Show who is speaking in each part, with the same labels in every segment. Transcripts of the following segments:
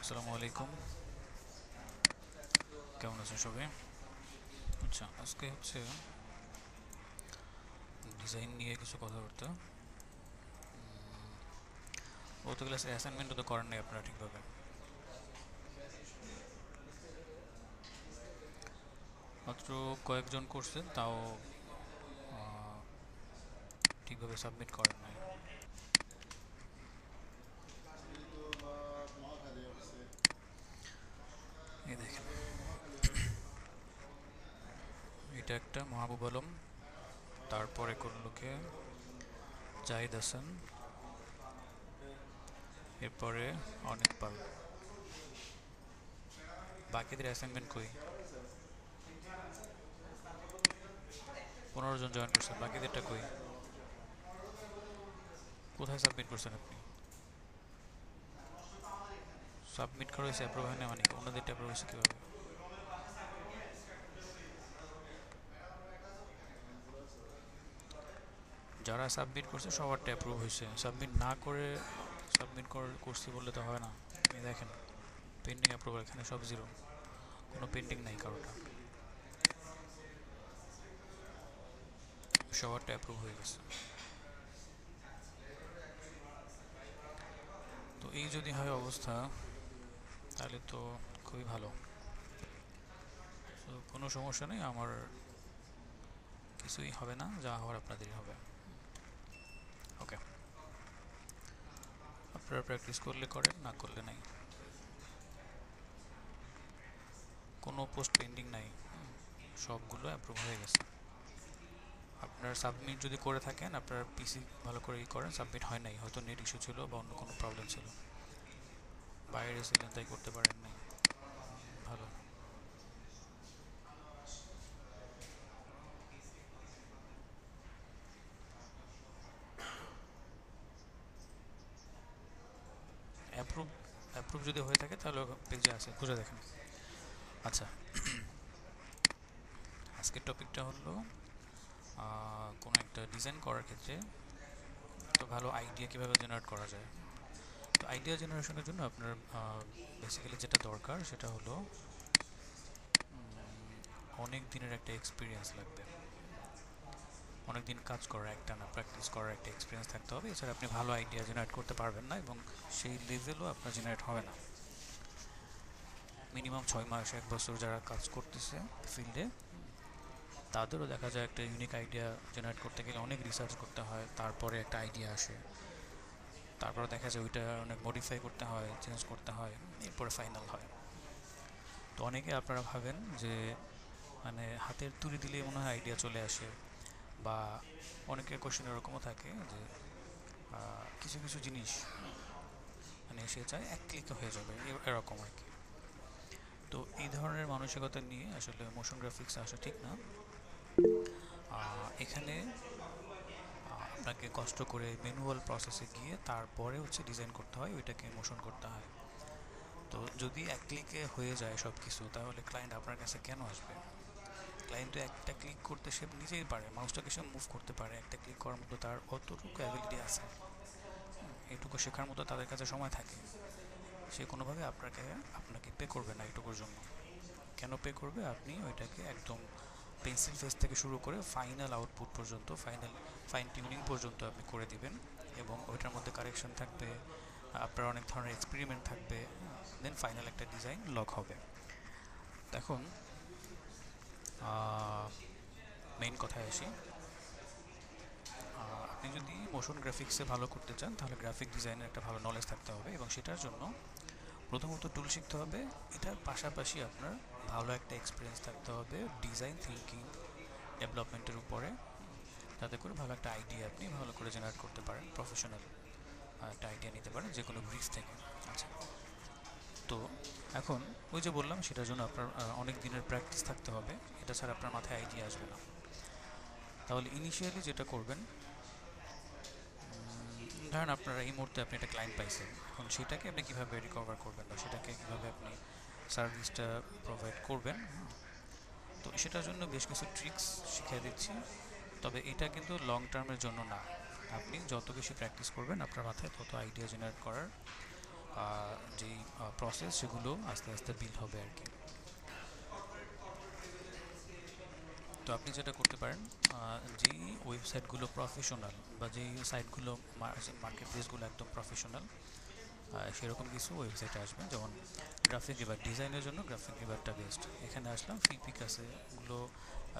Speaker 1: আসসালামু আলাইকুম, কেমন আছেন সবাই? আচ্ছা, আজকে হচ্ছে ডিজাইন নিয়ে কিছু কথাবার্তা। গত ক্লাসের অ্যাসাইনমেন্টও তো করেন নাই আপনারা ঠিকভাবে। মাত্র কয়েকজন করছেন, তাও আহ, ঠিকভাবে সাবমিট করেন নাই। এই দেখেন, এটা একটা মাহবুব আলম, তারপরে করলো কে জাহিদ হাসান, এরপরে অনিক পাল। বাকিদের অ্যাসাইনমেন্ট কই? 15 জন জয়েন করছেন, বাকিদেরটা কই? কোথায় সাবমিট করছেন আপনি? সাবমিট করা হয়েছে, অ্যাপ্রুভ হয় না মানে কি? ওনাদেরটা অ্যাপ্রুভ হয়েছে কীভাবে? যারা সাবমিট করছে সবারটা অ্যাপ্রুভ হয়েছে, সাবমিট না করে করছি বললে তো হয় না। এই দেখেন, পেন্ডিং অ্যাপ্রুভাল, এখানে সব জিরো, কোনো পেন্ডিং নাই কারোটা, সবারটা অ্যাপ্রুভ হয়ে গেছে। তো এই যদি হয় অবস্থা, তাহলে তো খুবই ভালো। তো কোনো সমস্যা নেই, আমার কিছুই হবে না, যা হওয়ার আপনাদেরই হবে। ওকে, আপনারা প্র্যাকটিস করলে করেন, না করলে নাই। কোনো পোস্ট পেন্ডিং নাই, সবগুলো অ্যাপ্রুভ হয়ে গেছে। আপনার সাবমিট যদি করে থাকেন, আপনার পিসি ভালো করে করেন, সাবমিট হয় নাই, হয়তো নেট ইস্যু ছিল বা অন্য কোনো প্রবলেম ছিল, বাইরে ছিলেন তাই করতে পারেন নাই। ভালো। অ্যাপ্রুভ অ্যাপ্রুভ যদি হয়ে থাকে তাহলে পেজে আছে, খুঁজে দেখেন। আচ্ছা, আজকের টপিকটা হলো কোনো একটা ডিজাইন করার ক্ষেত্রে তো ভালো আইডিয়া কীভাবে জেনারেট করা যায়। তো আইডিয়া জেনারেশনের জন্য আপনার বেসিক্যালি যেটা দরকার সেটা হলো অনেক দিনের একটা এক্সপিরিয়েন্স লাগবে, অনেক দিন কাজ করার, একটা না প্র্যাকটিস করার একটা এক্সপিরিয়েন্স থাকতে হবে। এছাড়া আপনি ভালো আইডিয়া জেনারেট করতে পারবেন না, এবং সেই লেভেলও আপনার জেনারেট হবে না। মিনিমাম 6 মাস 1 বছর যারা কাজ করতেছে ফিল্ডে, তাদেরও দেখা যায় একটা ইউনিক আইডিয়া জেনারেট করতে গেলে অনেক রিসার্চ করতে হয়, তারপরে একটা আইডিয়া আসে, তারপরে দেখা যায় ওইটা অনেক মডিফাই করতে হয়, চেঞ্জ করতে হয়, এরপরে ফাইনাল হয়। তো অনেকে আপনারা ভাবেন যে মানে হাতের তুলি দিলেই মনে হয় আইডিয়া চলে আসে, বা অনেকের কোশ্চেন এরকমও থাকে যে কিছু কিছু জিনিস মানে সে চায় এক ক্লিকে হয়ে যাবে, এরকম আর কি। তো এই ধরনের মানসিকতা নিয়ে আসলে মোশন গ্রাফিক্স আসা ঠিক না। এখানে আপনাকে কষ্ট করে ম্যানুয়াল প্রসেসে গিয়ে তারপরে হচ্ছে ডিজাইন করতে হয়, ওইটাকে মোশন করতে হয়। তো যদি এক ক্লিকে হয়ে যায় সব কিছু, তাহলে ক্লায়েন্ট আপনার কাছে কেন আসবে? ক্লায়েন্ট তো একটা ক্লিক করতে সে নিজেই পারে, মাউসটাকে সে মুভ করতে পারে, একটা ক্লিক করার মতো তার অতটুকু অ্যাবিলিটি আছে, এটুকু শেখার মতো তাদের কাছে সময় থাকে। সে কোনোভাবে আপনাকে পে করবে না এটুকুর জন্য। কেন পে করবে? আপনি ওইটাকে একদম পেন্সিল ফেস থেকে শুরু করে ফাইনাল আউটপুট পর্যন্ত, ফাইন টিউনিং পর্যন্ত আপনি করে দিবেন, এবং ওইটার মধ্যে কারেকশন থাকবে, আপনার অনেক ধরনের এক্সপেরিমেন্ট থাকবে, দেন ফাইনাল একটা ডিজাইন লক হবে। এখন মেইন কথায় আসি, আপনি যদি মোশন গ্রাফিক্সে ভালো করতে চান তাহলে গ্রাফিক ডিজাইনের একটা ভালো নলেজ থাকতে হবে, এবং সেটার জন্য প্রথমত টুল শিখতে হবে। এটার পাশাপাশি আপনার ভালো একটা এক্সপিরিয়েন্স থাকতে হবে ডিজাইন থিঙ্কিং ডেভেলপমেন্টের উপরে, যাতে করে ভালো একটা আইডিয়া আপনি ভালো করে জেনারেট করতে পারেন, প্রফেশনাল একটা আইডিয়া নিতে পারেন যে কোনো ব্রিফ থেকে। আচ্ছা, তো এখন ওই যে বললাম, সেটার জন্য আপনার অনেক দিনের প্র্যাকটিস থাকতে হবে, এটা ছাড়া আপনার মাথায় আইডিয়া আসবে না। তাহলে ইনিশিয়ালি যেটা করবেন, ধরেন আপনারা এই মুহূর্তে আপনি একটা ক্লায়েন্ট পাইছেন, এখন সেটাকে আপনি কীভাবে রিকভার করবেন বা সেটাকে কীভাবে আপনি সার্ভিসটা প্রোভাইড করবেন, তো সেটার জন্য বেশ কিছু ট্রিক্স শিখিয়ে দিচ্ছি। তবে এটা কিন্তু লং টার্মের জন্য না, আপনি যত বেশি প্র্যাকটিস করবেন আপনার মাথায় তত আইডিয়া জেনারেট করার যেই প্রসেস সেগুলো আস্তে আস্তে বিল্ড হবে আর কি। তো আপনি যেটা করতে পারেন, যেই ওয়েবসাইটগুলো প্রফেশনাল বা যেই সাইটগুলো মার্কেট প্লেসগুলো একদম প্রফেশনাল, সেরকম কিছু ওয়েবসাইটে আসবেন। যেমন গ্রাফিক রিভার, ডিজাইনের জন্য গ্রাফিক রিভারটা বেস্ট। এখানে আসলাম, ফ্লিপিক আছে, ওগুলো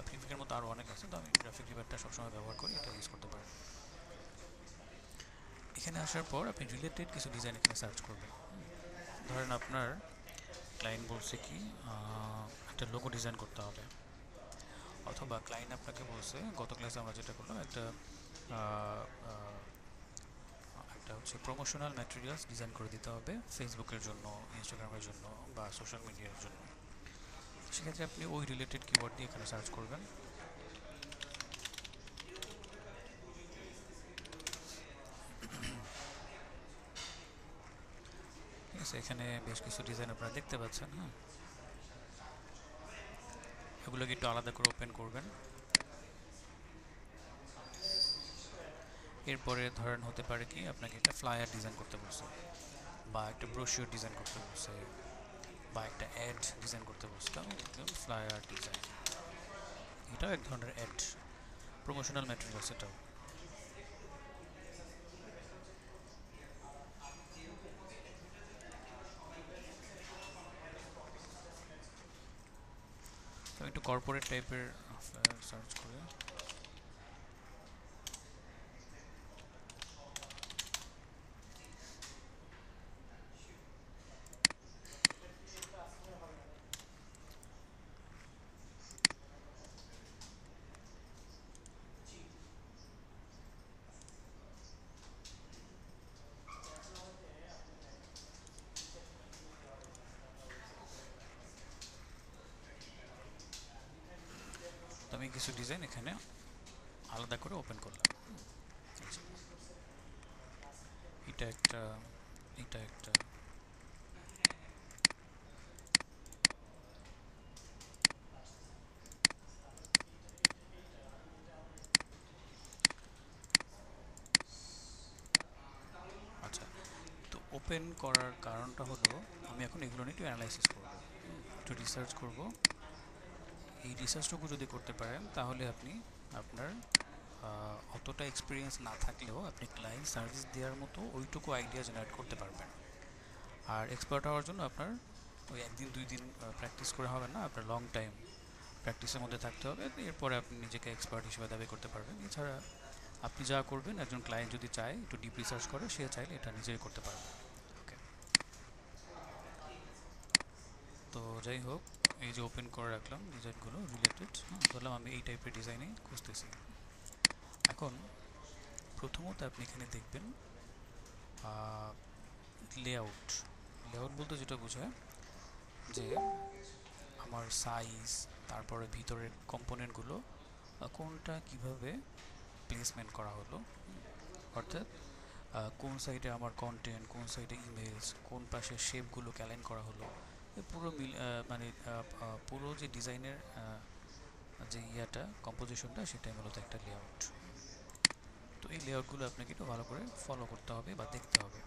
Speaker 1: ফ্লিপিকের মতো আরও অনেক আছে, তো আমি গ্রাফিক রিভারটা সবসময় ব্যবহার করি, এটা ইউজ করতে পারেন। এখানে আসার পর আপনি রিলেটেড কিছু ডিজাইন এখানে সার্চ করবেন। ধরেন আপনার ক্লায়েন্ট বলছে কি একটা লোগো ডিজাইন করতে হবে, অথবা ক্লায়েন্ট আপনাকে বলছে, গত ক্লাসে আমরা যেটা করলাম, একটা একটা হচ্ছে প্রমোশনাল ম্যাটেরিয়ালস ডিজাইন করে দিতে হবে ফেসবুকের জন্য, ইনস্টাগ্রামের জন্য বা সোশ্যাল মিডিয়ার জন্য। সেক্ষেত্রে আপনি ওই রিলেটেড কিওয়ার্ড দিয়ে এখানে সার্চ করবেন। ঠিক আছে, এখানে বেশ কিছু ডিজাইন আপনারা দেখতে পাচ্ছেন। হ্যাঁ, এগুলোকে একটু আলাদা করে ওপেন করবেন। এরপরে ধরেন হতে পারে কি আপনাকে একটা ফ্লায়ার ডিজাইন করতে বলছে, বা একটা ব্রোশিওর ডিজাইন করতে বলছে, বা একটা অ্যাড ডিজাইন করতে বলছে। তো আমি লিখলাম ফ্লায়ার ডিজাইন। এটাও এক ধরনের অ্যাড, প্রমোশনাল ম্যাটেরিয়ালস এটাও। তো একটু কর্পোরেট টাইপের ফ্লায়ার সার্চ করে আমি কিছু ডিজাইন এখানে আলাদা করে ওপেন করলাম। এটা একটা, এটা একটা, আচ্ছা। তো ওপেন করার কারণটা হলো, আমি এখন এগুলো নিয়ে একটু অ্যানালাইসিস করবো, একটু রিসার্চ করব। এই রিসার্চটুকু যদি করতে পারেন তাহলে আপনি আপনার অতটা এক্সপিরিয়েন্স না থাকলেও আপনি ক্লায়েন্ট সার্ভিস দেওয়ার মতো ওইটুকু আইডিয়া জেনারেট করতে পারবেন। আর এক্সপার্ট হওয়ার জন্য আপনার ওই একদিন দুই দিন প্র্যাকটিস করে হবে না, আপনার লং টাইম প্র্যাকটিসের মধ্যে থাকতে হবে। এরপরে আপনি নিজেকে এক্সপার্ট হিসেবে দাবি করতে পারবেন। এছাড়া আপনি যা করবেন, একজন ক্লায়েন্ট যদি চায় একটু ডিপ রিসার্চ করে, সে চাইলে এটা নিজেই করতে পারবে। ওকে, তো যাই হোক, এই যে ওপেন করে রাখলাম ডিজাইনগুলো রিলেটেড, ধরলাম আমি এই টাইপের ডিজাইনই খুঁজতেছি। এখন প্রথমত আপনি এখানে দেখবেন লেআউট। লেআউট বলতে যেটা বোঝায় যে আমার সাইজ, তারপরে ভিতরের কম্পোনেন্টগুলো কোনটা কিভাবে প্লেসমেন্ট করা হলো, অর্থাৎ কোন সাইডে আমার কন্টেন্ট, কোন সাইডে ইমেজ, কোন পাশে শেপগুলোকে অ্যালাইন করা হলো, পুরো মানে পুরো যে ডিজাইনের যে ইয়াটা, কম্পোজিশনটা, সেটাই মূলত একটা লেআউট। তো এই লেআউটগুলো আপনাকে একটু ভালো করে ফলো করতে হবে বা দেখতে হবে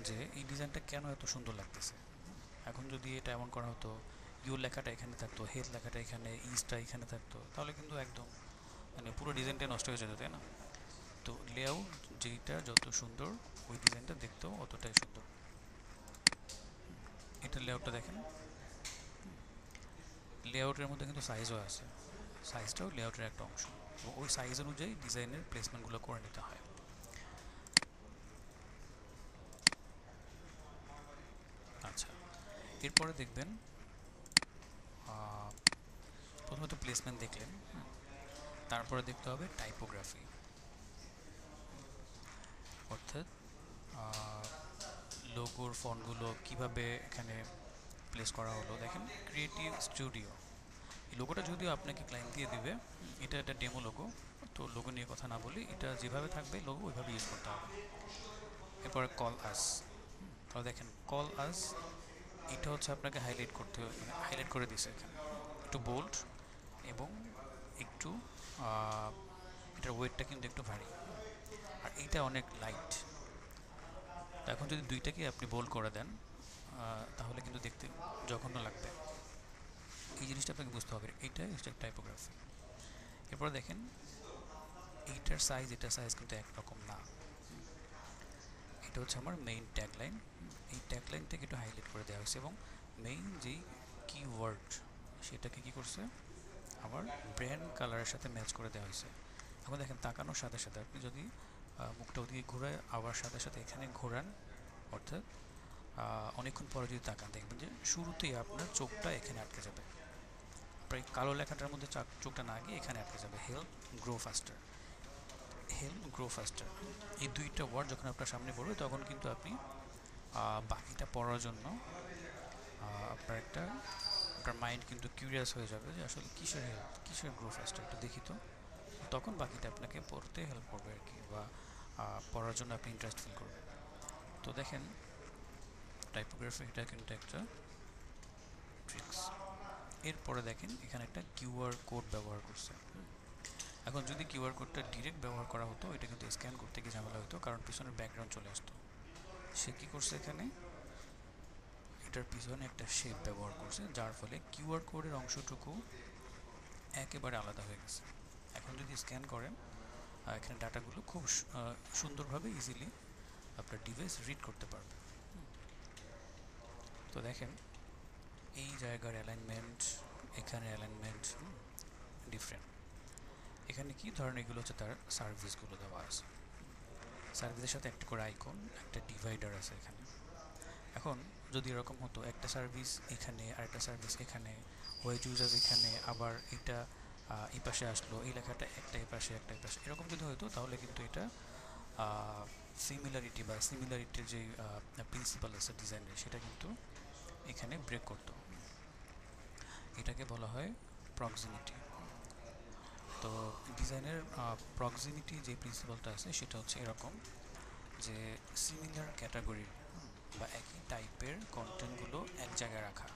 Speaker 1: যে এই ডিজাইনটা কেন এত সুন্দর লাগতেছে। এখন যদি এটা এমন করা হতো, ইউ লেখাটা এখানে থাকতো, হেড লেখাটা এখানে, ইজটা এখানে থাকতো, তাহলে কিন্তু একদম মানে পুরো ডিজাইনটা নষ্ট হয়ে যেত, তাই না? তো লেআউট যেইটা যত সুন্দর, ওই ডিজাইনটা দেখতেও অতটাই সুন্দর। এটা লেআউটটা দেখেন, লেআউটের মধ্যে কিন্তু সাইজও আছে, সাইজটাও লেআউটের একটা অংশ। তো ওই সাইজ অনুযায়ী ডিজাইনের প্লেসমেন্টগুলো করে নিতে হয়। আচ্ছা, এরপরে দেখবেন প্রথমত প্লেসমেন্ট দেখলেন, তারপরে দেখতে হবে টাইপোগ্রাফি, অর্থাৎ লোগোর ফন্টগুলো কিভাবে এখানে প্লেস করা হলো। দেখেন ক্রিয়েটিভ স্টুডিও, এই লোগোটা যদিও আপনাকে ক্লায়েন্ট দিয়ে দেবে, এটা একটা ডেমো লোগো, তো লোগো নিয়ে কথা না বলি, এটা যেভাবে থাকবে লোগো ওইভাবে ইউজ করতে হবে। এরপরে কল আস, তাহলে দেখেন কল আস, এটা হচ্ছে আপনাকে হাইলাইট করতে, মানে হাইলাইট করে দিছে এখানে, একটু বোল্ড এবং একটু এটার ওয়েটটা কিন্তু একটু ভারী, আর এইটা অনেক লাইট। এখন যদি দুইটাকে আপনি বোল্ড করে দেন তাহলে কিন্তু দেখতে জঘন্য লাগবে। এই জিনিসটা আপনাকে বুঝতে হবে, এইটা হচ্ছে টাইপোগ্রাফি। এরপর দেখেন এইটার সাইজ এটার সাইজ কিন্তু একরকম না। এটা হচ্ছে আমার মেইন ট্যাগলাইন। এই ট্যাগলাইনটাকে একটু হাইলাইট করে দেওয়া হয়েছে এবং মেইন যেই কিওয়ার্ড সেটাকে কি করছে আবার ব্র্যান্ড কালারের সাথে ম্যাচ করে দেওয়া হয়েছে। এখন দেখেন তাকানোর সাথে সাথে আপনি যদি মুখটা ওদিকে ঘোরায় আবার সাথে সাথে এখানে ঘোরান, অর্থাৎ অনেকক্ষণ পরে যদি তাকান দেখবেন যে শুরুতেই আপনার চোখটা এখানে আটকে যাবে। আপনার এই কালো লেখাটার মধ্যে চোখটা না গিয়ে এখানে আটকে যাবে, হেল্প গ্রো ফাস্টার। হেল্প গ্রো ফাস্টার এই দুইটা ওয়ার্ড যখন আপনার সামনে পড়বে তখন কিন্তু আপনি বাকিটা পড়ার জন্য আপনার মাইন্ড কিন্তু কিউরিয়াস হয়ে যাবে যে আসলে কিসের হেল্প, কিসের গ্রো ফাস্টার, একটু দেখি তো। তখন বাকিটা আপনাকে পড়তে হেল্প করবে আর কি, বা পড়ার জন্য আপনি ইন্টারেস্ট ফিল করবেন। তো দেখেন টাইপোগ্রাফি এটা কিন্তু একটা ট্রিক্স। এরপরে দেখেন এখানে একটা কিউআর কোড ব্যবহার করছে। এখন যদি কিউআর কোডটা ডিরেক্ট ব্যবহার করা হতো এটা কিন্তু স্ক্যান করতে গিয়ে ঝামেলা হতো, কারণ পিছনের ব্যাকগ্রাউন্ড চলে আসতো। সে কী করছে এখানে এটার পিছনে একটা শেপ ব্যবহার করছে, যার ফলে কিউআর কোডের অংশটুকু একেবারে আলাদা হয়ে গেছে। এখন যদি স্ক্যান করেন এখানে ডাটাগুলো খুব সুন্দরভাবে ইজিলি আপনার ডিভাইস রিড করতে পারবে। তো দেখেন এই জায়গার অ্যালাইনমেন্ট, এখানে অ্যালাইনমেন্ট ডিফারেন্ট। এখানে কি ধরনের এগুলো হচ্ছে তার সার্ভিসগুলো দেওয়া আছে। সার্ভিসের সাথে একটা করে আইকন, একটা ডিভাইডার আছে এখানে। এখন যদি এরকম হতো একটা সার্ভিস এখানে আর একটা সার্ভিস এখানে, ওয়েজ ইউজার এখানে, আবার এটা এই পাশে আসলো, এই লেখাটা একটা এই পাশে একটা এই পাশে, এরকম যদি হতো তাহলে কিন্তু এটা সিমিলারিটির যে প্রিন্সিপাল আছে ডিজাইনের সেটা কিন্তু এখানে ব্রেক করতো। এটাকে বলা হয় প্রক্সিমিটি। তো ডিজাইনের প্রক্সিমিটি যে প্রিন্সিপালটা আছে সেটা হচ্ছে এরকম যে সিমিলার ক্যাটাগরির বা একই টাইপের কন্টেন্টগুলো এক জায়গায় রাখা।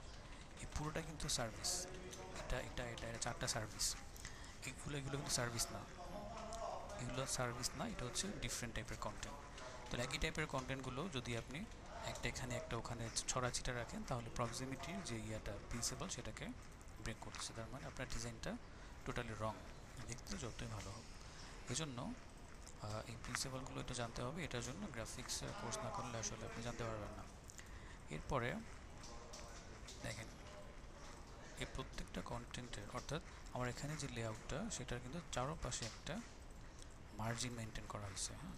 Speaker 1: এই পুরোটা কিন্তু সার্ভিস। এটা এটা এটা এটা চারটা সার্ভিস। এগুলো কিন্তু সার্ভিস না, এগুলো সার্ভিস না, এটা হচ্ছে ডিফারেন্ট টাইপের কন্টেন্ট। তো একই টাইপের কন্টেন্টগুলো যদি আপনি একটা এখানে একটা ওখানে ছড়াছিটা রাখেন তাহলে প্রক্সিমিটির যে প্রিন্সিপাল সেটাকে ব্রেক করতেছে। তার মানে আপনার ডিজাইনটা টোটালি রং, দেখতে যতই ভালো হোক। এজন্য এই প্রিন্সিপালগুলো একটু জানতে হবে। এটার জন্য গ্রাফিক্স কোর্স না করলে আসলে আপনি জানতে পারবেন না। এরপরে দেখেন এই প্রত্যেকটা কন্টেন্টের, অর্থাৎ আমার এখানে যে লেআউটটা সেটার কিন্তু চারপাশে একটা মার্জিন মেনটেন করা হয়েছে, হ্যাঁ,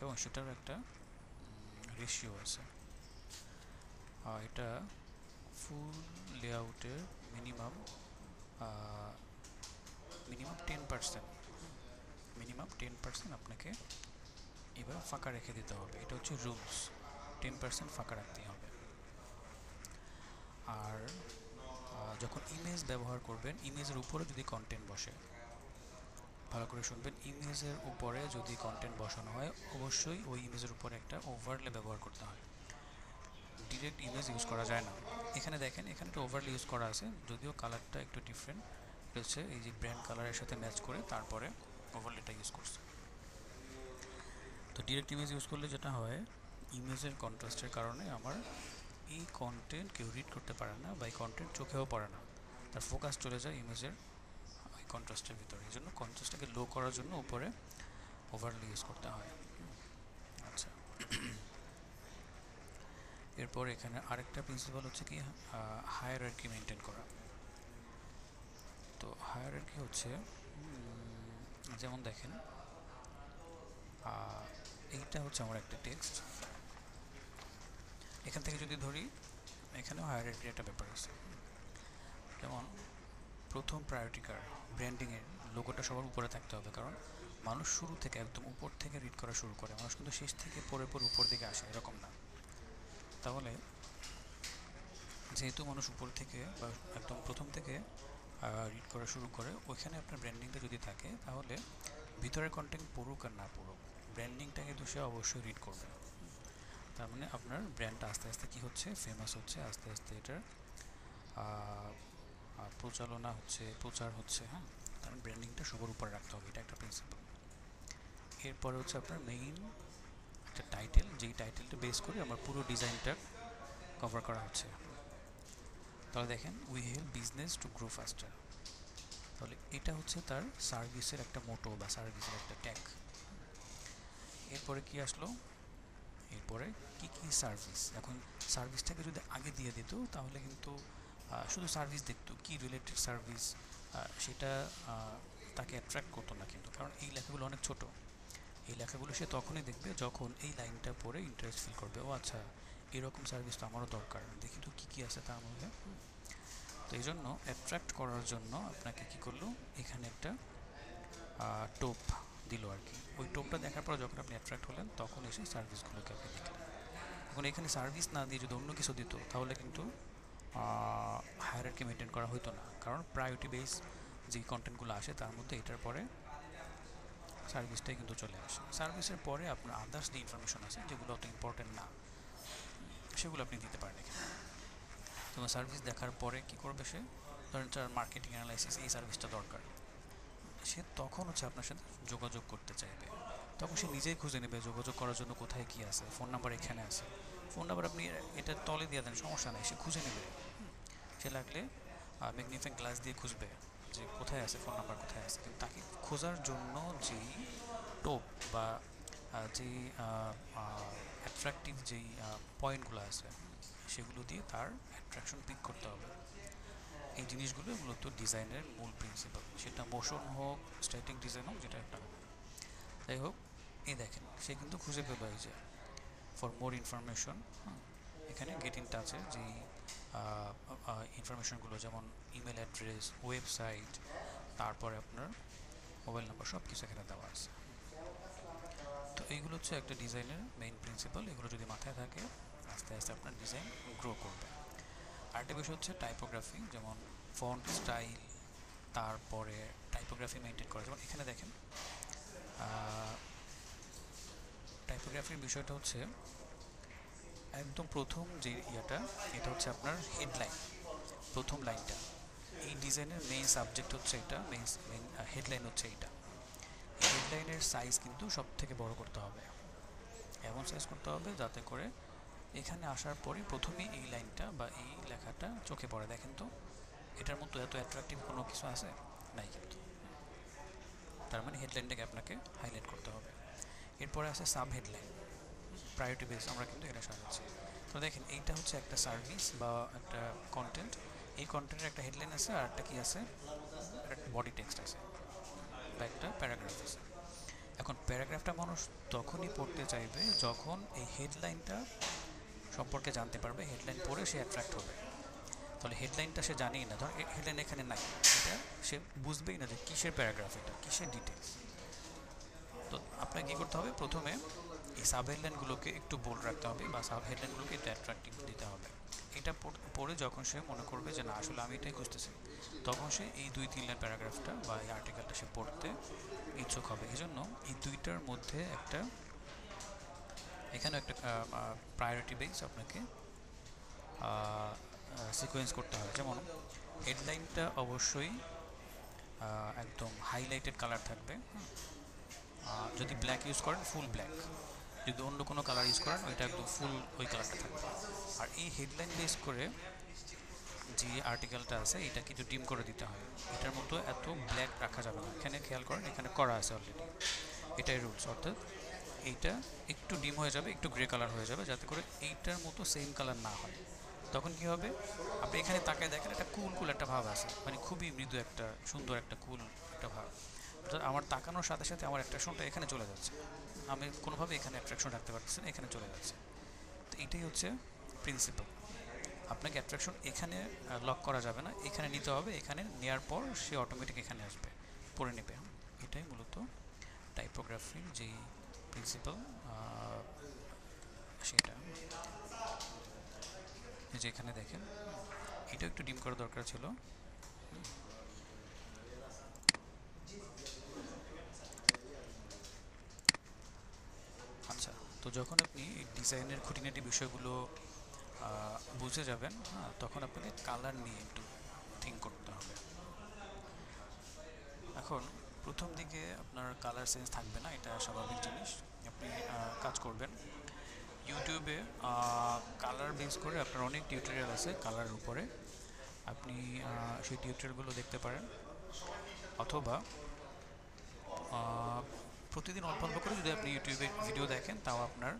Speaker 1: এবং সেটার একটা রেশিও আছে। এটা ফুল লেআউটের মিনিমাম 10%, মিনিমাম 10% আপনাকে এবার ফাঁকা রেখে দিতে হবে। এটা হচ্ছে রুলস, 10% ফাঁকা রাখতেই হবে। আর যখন ইমেজ ব্যবহার করবেন, ইমেজের উপরে যদি কন্টেন্ট বসে, ভালো করে শুনবেন, ইমেজের উপরে যদি কন্টেন্ট বসানো হয় অবশ্যই ওই ইমেজের উপরে একটা ওভারলে ব্যবহার করতে হয়। ডিরেক্ট ইমেজ ইউজ করা যায় না। এখানে দেখেন এখানে একটা ওভারলে ইউজ করা আছে, যদিও কালারটা একটু ডিফারেন্ট, এটা হচ্ছে এই যে ব্র্যান্ড কালারের সাথে ম্যাচ করে তারপরে ওভারলেটা ইউজ করছে। তো ডিরেক্ট ইমেজ ইউজ করলে যেটা হয়, ইমেজের কন্ট্রাস্টের কারণে আমার এই কন্টেন্ট কেউ রিড করতে পারে না বা এই কন্টেন্ট চোখেও পড়ে না, তার ফোকাস চলে যায় ইমেজের ওই কন্ট্রাস্টের ভিতরে। এই জন্য কন্ট্রাস্টটাকে লো করার জন্য উপরে ওভারলে ইউজ করতে হয়। আচ্ছা, এরপর এখানে আরেকটা প্রিন্সিপাল হচ্ছে কি হায়ারার্কি মেনটেন করা। তো হায়ারার্কি হচ্ছে যেমন দেখেন এইটা হচ্ছে আমার একটা টেক্সট, এখান থেকে যদি ধরি এখানেও হায়ারার্কির একটা ব্যাপার আছে। যেমন প্রথম প্রায়োরিটি কার ব্র্যান্ডিংয়ের লোগোটা সবার উপরে থাকতে হবে, কারণ মানুষ শুরু থেকে একদম উপর থেকে রিড করা শুরু করে, মানুষ কিন্তু শেষ থেকে পরে পরে উপর দিকে আসে এরকম না। তাহলে যেহেতু মানুষ উপর থেকে বা একদম প্রথম থেকে রিড করা শুরু করে, ওইখানে আপনার ব্র্যান্ডিংটা যদি থাকে তাহলে ভিতরের কন্টেন্ট পড়ুক আর না পড়ুক ব্র্যান্ডিংটাকে তো সে অবশ্যই রিড করবে। তার মানে আপনার ব্র্যান্ডটা আস্তে আস্তে কী হচ্ছে, ফেমাস হচ্ছে, আস্তে আস্তে এটার প্রচালনা হচ্ছে, প্রচার হচ্ছে, হ্যাঁ। তার মানে ব্র্যান্ডিংটা সবার উপরে রাখতে হবে, এটা একটা প্রিন্সিপাল। এরপরে হচ্ছে আপনার মেইন একটা টাইটেল, যেই টাইটেলটা বেস করে আমার পুরো ডিজাইনটা কভার করা হচ্ছে। তাহলে দেখেন we help business to grow ফাস্টার। তাহলে এটা হচ্ছে তার সার্ভিসের একটা মোটো বা সার্ভিসের একটা ট্যাগ। এরপরে কি আসলো, এরপরে কি কি সার্ভিস। এখন সার্ভিসটাকে যদি আগে দিয়ে দিত তাহলে কিন্তু শুধু সার্ভিস দেখতো, কি রিলেটেড সার্ভিস সেটা তাকে অ্যাট্রাক্ট করতো না কিন্তু, কারণ এই লেখাগুলো অনেক ছোট। এই লেখাগুলো সে তখনই দেখবে যখন এই লাইনটা পড়ে ইন্টারেস্ট ফিল করবে, ও আচ্ছা এরকম সার্ভিস তো আমারও দরকার, দেখি তো কী কী আছে তার মধ্যে। তো এই জন্য অ্যাট্রাক্ট করার জন্য আপনাকে কী করলো, এখানে একটা টোপ দিল আর কি। ওই টোপটা দেখার পর যখন আপনি অ্যাট্রাক্ট হলেন তখন এসে সার্ভিসগুলোকে আপনি দেখলেন। এখন এখানে সার্ভিস না দিয়ে যদি অন্য কিছু দিত তাহলে কিন্তু হায়ারার্কি মেনটেন করা হতো না, কারণ প্রায়োরিটি বেস যে কন্টেন্টগুলো আসে তার মধ্যে এটার পরে সার্ভিসটাই কিন্তু চলে আসে। সার্ভিসের পরে আপনার আদার্স যে ইনফরমেশন আছে যেগুলো অত ইম্পর্টেন্ট না সেগুলো আপনি দিতে পারেন এখানে। তোমার সার্ভিস দেখার পরে কি করবে সে, ধরেন তার মার্কেটিং অ্যানালাইসিস এই সার্ভিসটা দরকার, সে তখন হচ্ছে আপনার সাথে যোগাযোগ করতে চাইবে। তখন সে নিজেই খুঁজে নেবে যোগাযোগ করার জন্য কোথায় কী আছে, ফোন নাম্বার এখানে আছে, ফোন নাম্বার আপনি এটা তলে দিয়ে দেন, সমস্যা নেই, সে খুঁজে নেবে। সে লাগলে ম্যাগনিফাইং গ্লাস দিয়ে খুঁজবে যে কোথায় আছে, ফোন নাম্বার কোথায় আছে। কিন্তু তাকে খোঁজার জন্য যেই টোপ বা যেই অ্যাট্রাকটিভ যেই পয়েন্টগুলো আছে সেগুলো দিয়ে তার অ্যাট্রাকশন পিক করতে হবে। এই জিনিসগুলো মূলত ডিজাইনের মূল প্রিন্সিপাল, সেটা মোশন হোক, স্ট্যাটিক ডিজাইন হোক, যেটা একটা হোক। যাই হোক, এই দেখেন সে কিন্তু খুঁজে পেল এই যে ফর মোর ইনফরমেশন, এখানে গেট ইন টাচের যেই ইনফরমেশনগুলো, যেমন ইমেল অ্যাড্রেস, ওয়েবসাইট, তারপরে আপনার মোবাইল নাম্বার, সব কিছু এখানে দেওয়া আছে। তো এইগুলো হচ্ছে একটা ডিজাইনের মেইন প্রিন্সিপাল। এগুলো যদি মাথায় থাকে আস্তে আস্তে আপনার ডিজাইন গ্রো করবে। আরেকটা বিষয় হচ্ছে টাইপোগ্রাফি, যেমন ফন্ট স্টাইল, তারপরে টাইপোগ্রাফি মেনটেন করা। যেমন এখানে দেখেন টাইপোগ্রাফির বিষয়টা হচ্ছে একদম প্রথম যে ইয়েটা, এটা হচ্ছে আপনার হেডলাইন, প্রথম লাইনটা। এই ডিজাইনের মেইন সাবজেক্ট হচ্ছে এটা, মেইন হেডলাইন হচ্ছে এটা। হেডলাইনের সাইজ কিন্তু সব থেকে বড় করতে হবে, এমন সাইজ করতে হবে যাতে করে এখানে আসার পরে প্রথমেই এই লাইনটা বা এই লেখাটা চোখে পড়ে। দেখেন তো এটার মতো এত অ্যাট্রাকটিভ কোনো কিছু আছে নাই কিন্তু, তার মানে হেডলাইনটাকে আপনাকে হাইলাইট করতে হবে। এরপরে আছে সাব হেডলাইন, প্রায়োরিটি বেস, আমরা কিন্তু এটা সাজাচ্ছি। তো দেখেন এইটা হচ্ছে একটা সার্ভিস বা একটা কন্টেন্ট, এই কন্টেন্টের একটা হেডলাইন আছে আর একটা কি আছে, একটা বডি টেক্সট আছে বা একটা প্যারাগ্রাফ আছে। এখন প্যারাগ্রাফটা মানুষ তখনই পড়তে চাইবে যখন এই হেডলাইনটা সম্পর্কে জানতে পারবে, হেডলাইন পড়ে সে অ্যাট্রাক্ট হবে। তাহলে হেডলাইনটা সে জানেই না, ধর হেডলাইন এখানে নাই, এটা সে বুঝবেই না যে কিসের প্যারাগ্রাফ, এটা কিসের ডিটেলস। তো আপনাকে কী করতে হবে, প্রথমে এই সাব হেডলাইনগুলোকে একটু বোল্ড রাখতে হবে বা সাব হেডলাইনগুলোকে একটু অ্যাট্রাক্টিভ দিতে হবে। এটা পড়ে যখন সে মনে করবে যে না আসলে আমি এটাই খুঁজতেছি, তখন সে এই 2-3 লাইন প্যারাগ্রাফটা বা এই আর্টিকেলটা সে পড়তে ইচ্ছুক হবে। এই জন্য এই দুইটার মধ্যে একটা এখানেও একটা প্রায়োরিটি বেস আপনাকে সিকোয়েন্স করতে হয়। যেমন হেডলাইনটা অবশ্যই একদম হাইলাইটেড কালার থাকবে, যদি ব্ল্যাক ইউজ করেন ফুল ব্ল্যাক, যদি অন্য কোনো কালার ইউজ করেন ওইটা একদম ফুল ওই কালারটা থাকবে। আর এই হেডলাইন বেস করে যে আর্টিকেলটা আছে এটা কিছু ডিম করে দিতে হয়, এটার মতো এত ব্ল্যাক রাখা যাবে না। এখানে খেয়াল করেন এখানে করা আছে অলরেডি, এটাই রুলস। অর্থাৎ এইটা একটু ডিম হয়ে যাবে, একটু গ্রে কালার হয়ে যাবে, যাতে করে এইটার মতো সেম কালার না হয়। তখন কি হবে, আপনি এখানে তাকায় দেখেন একটা কুল একটা ভাব আছে, মানে খুবই মৃদু একটা সুন্দর একটা কুল একটা ভাব। অর্থাৎ আমার তাকানোর সাথে সাথে আমার অ্যাট্রাকশনটা এখানে চলে যাচ্ছে, আমি কোনোভাবে এখানে অ্যাট্রাকশন রাখতে পারতেছি না, এখানে চলে যাচ্ছে। তো এইটাই হচ্ছে প্রিন্সিপাল। আপনাকে অ্যাট্রাকশন এখানে লক করা যাবে না, এখানে নিতে হবে, এখানে নেওয়ার পর সে অটোমেটিক এখানে আসবে, পড়ে নেবে। এটাই মূলত টাইপোগ্রাফির যেই প্রিন্সিপাল সেটা। যে এখানে দেখেন এটা একটু ডিম করা দরকার ছিল। আচ্ছা, তো যখন আপনি এই ডিজাইনের খুঁটিনাটি বিষয়গুলো বুঝে যাবেন, হ্যাঁ, তখন আপনাকে কালার নিয়ে একটু থিঙ্ক করতে হবে। এখন প্রথম দিকে আপনার কালার সেন্স থাকবে না, এটা স্বাভাবিক জিনিস, আপনি কাজ করবেন। ইউটিউবে কালার বেস করে আপনার অনেক টিউটোরিয়াল আছে কালারের উপরে, আপনি সেই টিউটোরিয়ালগুলো দেখতে পারেন, অথবা প্রতিদিন অল্প অল্প করে যদি আপনি ইউটিউবে ভিডিও দেখেন তাও আপনার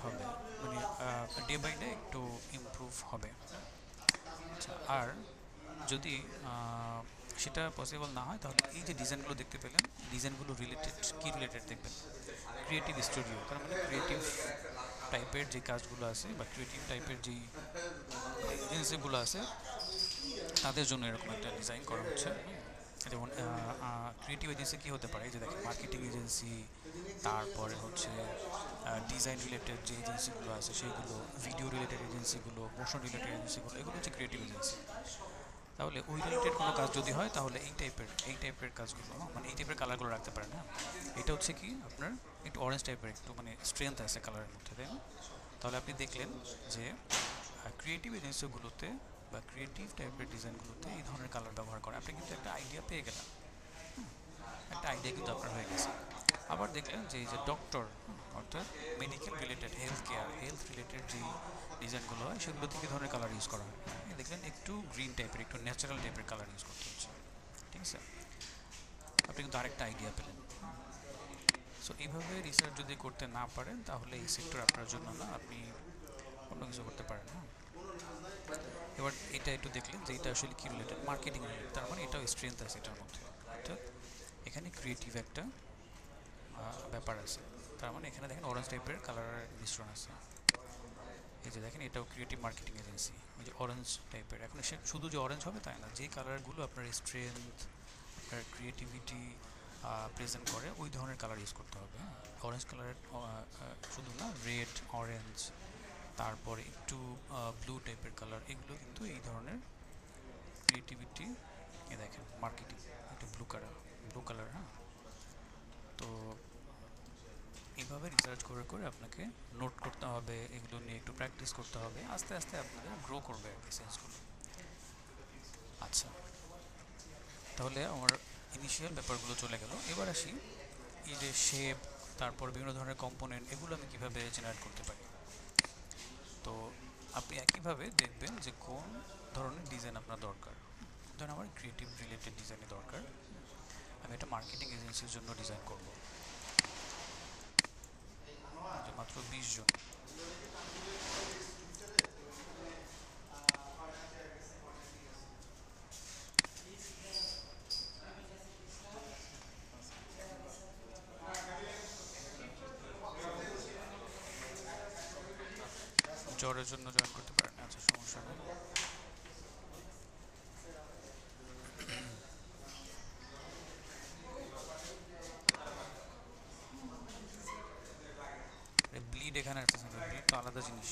Speaker 1: হবে, মানে ডে বাই ডে একটু ইমপ্রুভ হবে। আচ্ছা, আর যদি সেটা পসিবল না হয় তাহলে এই যে ডিজাইনগুলো দেখতে পেলেন, ডিজাইনগুলো রিলেটেড, কি রিলেটেড দেখবেন, ক্রিয়েটিভ স্টুডিও, তার মানে ক্রিয়েটিভ টাইপের যে কাজগুলো আছে বা ক্রিয়েটিভ টাইপের যেই এজেন্সিগুলো আছে তাদের জন্য এরকম একটা ডিজাইন করা হচ্ছে। যেমন ক্রিয়েটিভ এজেন্সি কী হতে পারে, যে দেখেন মার্কেটিং এজেন্সি, তারপরে হচ্ছে ডিজাইন রিলেটেড যে এজেন্সিগুলো আছে সেইগুলো, ভিডিও রিলেটেড এজেন্সিগুলো, মোশন রিলেটেড এজেন্সিগুলো, এগুলো হচ্ছে ক্রিয়েটিভ এজেন্সি। তাহলে ওই রিলেটেড কোনো কাজ যদি হয় তাহলে এই টাইপের কাজগুলো, মানে এই টাইপের কালারগুলো রাখতে পারেন। হ্যাঁ, এটা হচ্ছে কি আপনার একটু অরেঞ্জ টাইপের, একটু মানে স্ট্রেংথ আছে কালারের মধ্যে, তাই না? তাহলে আপনি দেখলেন যে ক্রিয়েটিভ এজেন্সিগুলোতে বা ক্রিয়েটিভ টাইপের ডিজাইনগুলোতে এই ধরনের কালার ব্যবহার করে, আপনি কিন্তু একটা আইডিয়া পেয়ে গেলেন। একটা আইডিয়া কিন্তু আপনার হয়ে গেছে। আবার দেখলেন যে এই যে ডক্টর, অর্থাৎ মেডিকেল রিলেটেড, হেলথ রিলেটেড যে ডিজাইনগুলো হয় সেগুলোতে কী ধরনের কালার ইউজ করা হয়, দেখলেন একটু গ্রিন টাইপের, একটু ন্যাচারাল টাইপের কালার ইউজ করতে হচ্ছে। ঠিক আছে, আপনি কিন্তু আরেকটা আইডিয়া পেলেন। সো এইভাবে রিসার্চ যদি করতে না পারেন তাহলে এই সেক্টর আপনার জন্য না, আপনি অন্য কিছু করতে পারেন না। এবার এটা একটু দেখলেন যে এটা আসলে কী রিলেটেড, মার্কেটিং রিলেটেড, তার মানে এটাও স্ট্রেংথ আছে এটার মধ্যে, অর্থাৎ এখানে ক্রিয়েটিভ একটা ব্যাপার আছে। তার মানে এখানে দেখেন অরেঞ্জ টাইপের কালারের মিশ্রণ আছে। এই যে দেখেন এটাও ক্রিয়েটিভ মার্কেটিং এজেন্সি, এই যে অরেঞ্জ টাইপের। এখন সে শুধু যে অরেঞ্জ হবে তাই না, যে কালারগুলো আপনার স্ট্রেংথ, আপনার ক্রিয়েটিভিটি প্রেজেন্ট করে ওই ধরনের কালার ইউজ করতে হবে। হ্যাঁ, অরেঞ্জ কালারের শুধু না, রেড, অরেঞ্জ, তারপরে একটু ব্লু টাইপের কালার, এগুলো কিন্তু এই ধরনের ক্রিয়েটিভিটি। এ দেখেন মার্কেটিং, এটা ব্লু কালার। হ্যাঁ, তো এইভাবে রিসার্চ করে করে আপনাকে নোট করতে হবে, এগুলো নিয়ে একটু প্র্যাকটিস করতে হবে, আস্তে আস্তে আপনাদের গ্রো করবে আর কি সেন্সগুলো। আচ্ছা, তাহলে আমার ইনিশিয়াল ব্যাপারগুলো চলে গেল। এবার আসি এই যে শেপ, তারপর বিভিন্ন ধরনের কম্পোনেন্ট, এগুলো আমি কীভাবে জেনারেট করতে পারি। তো আপনি একইভাবে দেখবেন যে কোন ধরনের ডিজাইন আপনার দরকার। ধরেন আমার ক্রিয়েটিভ রিলেটেড ডিজাইনের দরকার, আমি এটা মার্কেটিং এজেন্সির জন্য ডিজাইন করব, যে মাত্র 20 জন। জ্বরের জন্য জয়েন করতে পারেন, আচ্ছা সমস্যা নেই। ব্লিড এখানে আসতেছে না, ব্লিড তো আলাদা জিনিস।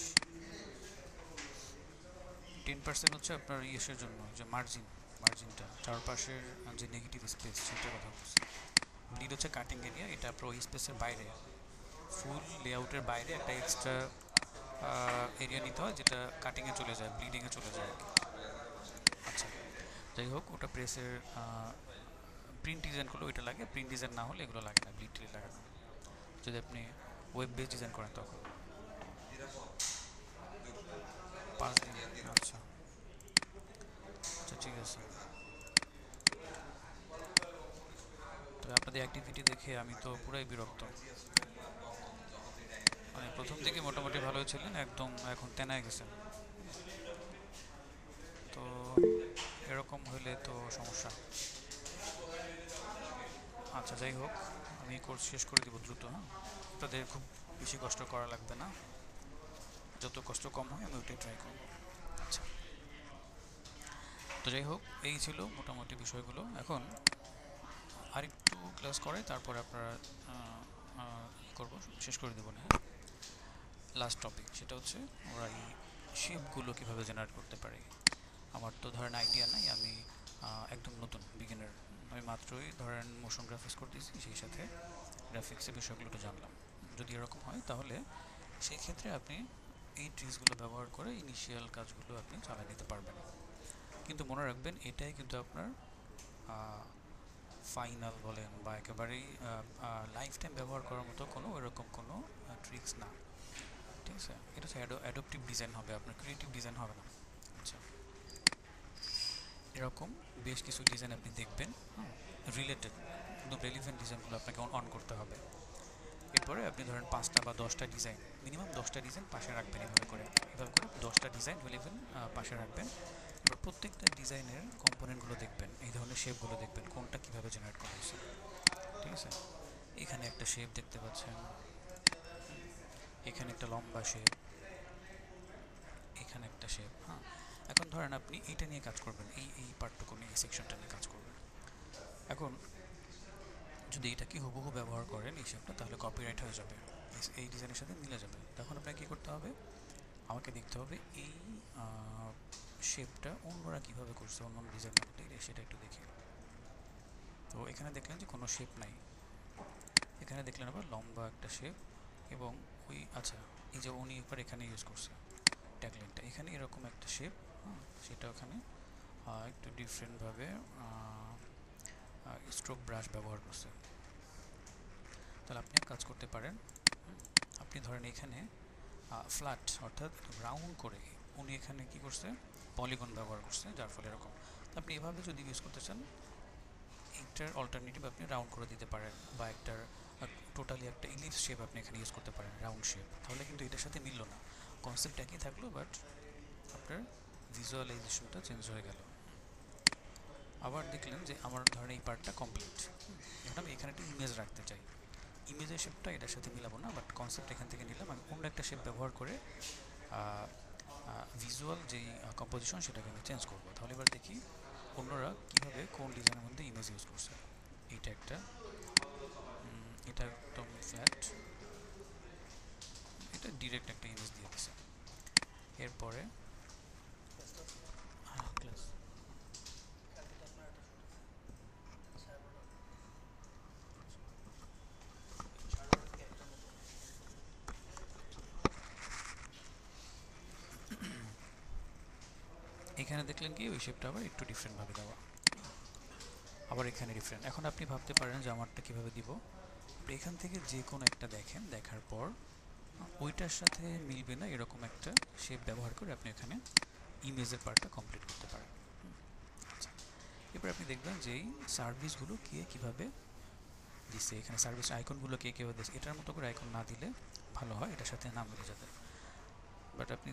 Speaker 1: 10% হচ্ছে আপনার ইয়েসের জন্য, যে মার্জিনটা চারপাশের যে নেগেটিভ স্পেস সেটার কথা বলছি। ব্লিড হচ্ছে কাটিং এরিয়া, এটা আপনার ওই স্পেসের বাইরে, ফুল লেআউটের বাইরে একটা এক্সট্রা এরিয়া নিতে হয়, যেটা কাটিংয়ে চলে যায়, ব্লিডিংয়ে চলে যায় আর কি। আচ্ছা, যাই হোক, ওটা প্রেসের প্রিন্ট ডিজাইন করলে ওইটা লাগে, প্রিন্ট ডিজাইন না হলে এগুলো লাগে না, ব্লিড টিলি লাগে না যদি আপনি ওয়েব বেস ডিজাইন করেন তখন। 5 দিন, আচ্ছা আচ্ছা, ঠিক আছে। তো আপনাদের অ্যাক্টিভিটি দেখে আমি তো পুরাই বিরক্ত। মানে প্রথম দিকে মোটামুটি ভালোই ছিলেন, একদম এখন তেনায় গেছেন। তো এরকম হইলে তো সমস্যা। আচ্ছা, যাই হোক, আমি কোর্স শেষ করে দিব দ্রুত। হ্যাঁ, আপনাদের খুব বেশি কষ্ট করা লাগবে না, যত কষ্ট কম হয় আমি ওইটাই ট্রাই করব। আচ্ছা, তো যাই হোক, এই ছিল মোটামুটি বিষয়গুলো। এখন আরেকটু ক্লাস করে তারপরে আপনারা করবো, শেষ করে দেবো না। লাস্ট টপিক সেটা হচ্ছে ওরা এই শেপগুলো কীভাবে জেনারেট করতে পারে। আমার তো ধরেন আইডিয়া নাই, আমি একদম নতুন বিগিনার, আমি মাত্রই ধরেন মোশন গ্রাফিক্স করতেছি, সেই সাথে গ্রাফিক্সের বিষয়গুলো একটু জানলাম। যদি এরকম হয় তাহলে সেই ক্ষেত্রে আপনি এই ট্রিক্সগুলো ব্যবহার করে ইনিশিয়াল কাজগুলো আপনি চালিয়ে নিতে পারবেন। কিন্তু মনে রাখবেন এটাই কিন্তু আপনার ফাইনাল বলেন বা একেবারেই লাইফ টাইম ব্যবহার করার মতো কোনো এরকম কোনো ট্রিক্স না। ঠিক আছে, এটা হচ্ছে অ্যাডপটিভ ডিজাইন হবে, আপনার ক্রিয়েটিভ ডিজাইন হবে না। আচ্ছা, এরকম বেশ কিছু ডিজাইন আপনি দেখবেন, হ্যাঁ, রিলেটেড একদম রেলিভেন্ট ডিজাইনগুলো আপনাকে অন করতে হবে। এরপরে আপনি ধরেন 5টা বা 10টা ডিজাইন, মিনিমাম 10টা ডিজাইন পাশে রাখবেন, এভাবে করে 10টা ডিজাইন রিলেভেন্ট পাশে রাখবেন। এবার প্রত্যেকটা ডিজাইনের কম্পোনেন্টগুলো দেখবেন, এই ধরনের শেপগুলো দেখবেন কোনটা কীভাবে জেনারেট করা হয়েছে। ঠিক আছে, এখানে একটা শেপ দেখতে পাচ্ছেন, এখানে একটা লম্বা শেপ, এখানে একটা শেপ। হ্যাঁ, এখন ধরেন আপনি এইটা নিয়ে কাজ করবেন, এই পার্টটুকু নিয়ে, এই সেকশনটা নিয়ে কাজ করবেন। এখন যদি এটাকে হুবহু ব্যবহার করেন এই শেপটা, তাহলে কপিরাইট হয়ে যাবে, এই ডিজাইনের সাথে মিলে যাবে। তখন আপনাকে কী করতে হবে, আমাকে দেখতে হবে এই শেপটা অন্যরা কীভাবে করছে, অন্য ডিজাইনের মধ্যে, সেটা একটু দেখি। তো এখানে দেখলেন যে কোনো শেপ নাই, এখানে দেখলেন আবার লম্বা একটা শেপ, এবং ওই আচ্ছা এই যে উনি একবার এখানে ইউজ করছে ট্যাগলাইনটা, এখানে এরকম একটা শেপ, হ্যাঁ, সেটা ওখানে একটু ডিফারেন্টভাবে স্ট্রোক ব্রাশ ব্যবহার করছে। তাহলে আপনি কাজ করতে পারেন, আপনি ধরেন এখানে ফ্ল্যাট অর্থাৎ রাউন্ড করে উনি এখানে কি করছে, পলিগন ব্যবহার করছে, যার ফলে এরকম। আপনি এভাবে যদি ইউজ করতে চান, এইটার অল্টারনেটিভ আপনি রাউন্ড করে দিতে পারেন, বা একটার টোটালি একটা ইলিপস শেপ আপনি এখানে ইউজ করতে পারেন, রাউন্ড শেপ। তাহলে কিন্তু এটার সাথে মিলল না, কনসেপ্ট একই থাকলো, বাট আপনার ভিজুয়ালাইজেশনটা চেঞ্জ হয়ে গেল। আবার দেখলেন যে আমার ধরেন এই পার্টটা কমপ্লিট, এখন আমি এখানে একটা ইমেজ রাখতে চাই, ইমেজের শেপটা এটার সাথে মিলাবো না, বাট কনসেপ্ট এখান থেকে নিলাম, আমি অন্য একটা শেপ ব্যবহার করে ভিজুয়াল যেই কম্পোজিশন সেটাকে আমি চেঞ্জ করবো। তাহলে এবার দেখি অন্যরা কীভাবে কোন ডিজাইনের মধ্যে ইমেজ ইউজ করছে। এইটা একটা, এটা একদম ফ্ল্যাট, এটা ডিরেক্ট একটা ইমেজ দিয়ে দিছে। এরপরে ক্লাস এখানে দেখলেন কি ওই শেপটা আবার একটু ডিফারেন্টভাবে দেওয়া, আবার এখানে ডিফারেন্ট। এখন আপনি ভাবতে পারেন যে আমারটা কীভাবে দিব। এখান থেকে যে কোনো একটা দেখেন, দেখার পর ওইটার সাথে মিলবে না এরকম একটা শেপ ব্যবহার করে আপনি এখানে ইমেজের পার্টটা কমপ্লিট করতে পারেন। আচ্ছা, এবার আপনি দেখবেন যে এই সার্ভিসগুলো কে কীভাবে দিচ্ছে, এখানে সার্ভিস আইকনগুলো কে কীভাবে দিচ্ছে। এটার মতো করে আইকন না দিলে ভালো হয়, এটার সাথে না মিলে যাবে। বাট আপনি